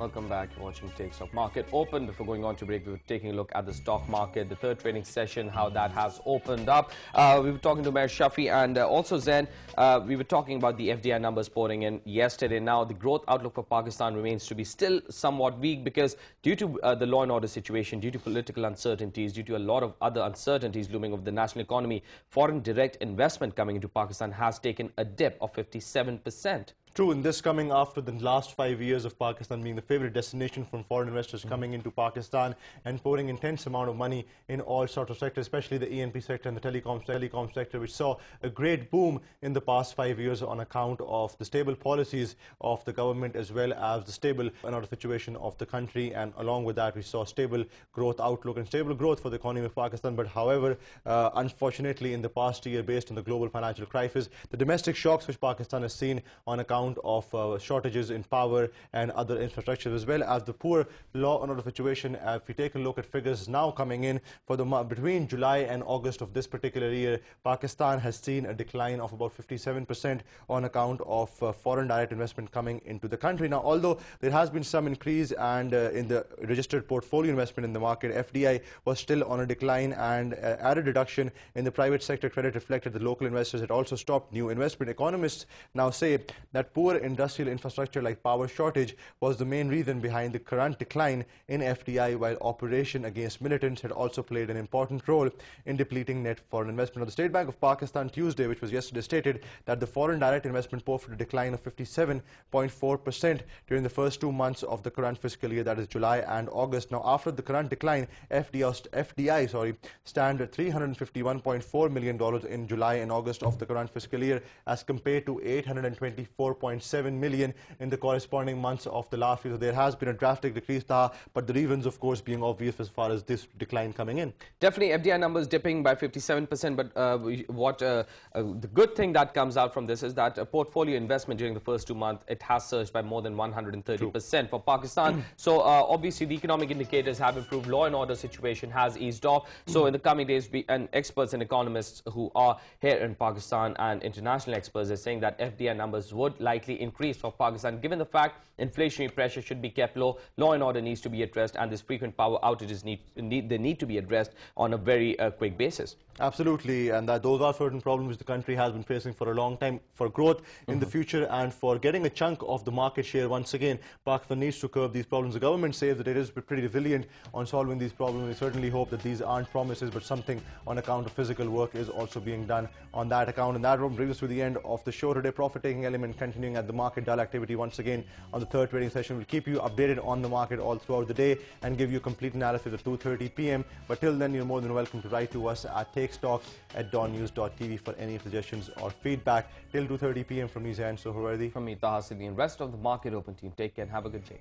Welcome back. You're watching Take Stock Market Open. Before going on to break, we were taking a look at the stock market, the third trading session, how that has opened up. We were talking to Mayor Shafi and also Zain. We were talking about the FDI numbers pouring in yesterday. Now, the growth outlook for Pakistan remains to be still somewhat weak because due to the law and order situation, due to political uncertainties, due to a lot of other uncertainties looming over the national economy, foreign direct investment coming into Pakistan has taken a dip of 57%. True, and this coming after the last 5 years of Pakistan being the favorite destination for foreign investors coming into Pakistan and pouring intense amount of money in all sorts of sectors, especially the E&P sector and the telecom sector, which saw a great boom in the past 5 years on account of the stable policies of the government as well as the stable another situation of the country. And along with that, we saw stable growth outlook and stable growth for the economy of Pakistan. But however, unfortunately, in the past year, based on the global financial crisis, the domestic shocks which Pakistan has seen on account of shortages in power and other infrastructure, as well as the poor law and order situation. If we take a look at figures now coming in for the between July and August of this particular year, Pakistan has seen a decline of about 57% on account of foreign direct investment coming into the country. Now, although there has been some increase and in the registered portfolio investment in the market, FDI was still on a decline, and added reduction in the private sector credit reflected the local investors had also stopped new investment. Economists now say that poor industrial infrastructure like power shortage was the main reason behind the current decline in FDI, while operation against militants had also played an important role in depleting net foreign investment. Now, the State Bank of Pakistan Tuesday, which was yesterday, stated that the foreign direct investment posted a decline of 57.4% during the first 2 months of the current fiscal year, that is July and August. Now, after the current decline, FDI stand at $351.4 million in July and August of the current fiscal year, as compared to $824.7 million in the corresponding months of the last year. So there has been a drastic decrease, but the reasons, of course, being obvious as far as this decline coming in. Definitely, FDI numbers dipping by 57%, but the good thing that comes out from this is that portfolio investment during the first 2 months, it has surged by more than 130% for Pakistan. So obviously, the economic indicators have improved. Law and order situation has eased off. So in the coming days, experts and economists who are here in Pakistan and international experts are saying that FDI numbers would likely increase for Pakistan, given the fact inflationary pressure should be kept low, law and order needs to be addressed, and these frequent power outages need to be addressed on a very quick basis. Absolutely, and those are certain problems the country has been facing for a long time. For growth in the future and for getting a chunk of the market share once again, Pakistan needs to curb these problems. The government says that it is pretty resilient on solving these problems. We certainly hope that these aren't promises, but something on account of physical work is also being done on that account. And that brings us to the end of the show today. Profit-taking element continuing at the market. Dull activity once again on the third trading session. We'll keep you updated on the market all throughout the day and give you a complete analysis at 2:30 p.m. But till then, you're more than welcome to write to us at takestock@dawnnews.tv for any suggestions or feedback. Till 2:30 p.m. from me, Zain Suhrawardy. From me, Taha Siddiqui, and rest of the Market Open team. Take care and have a good day.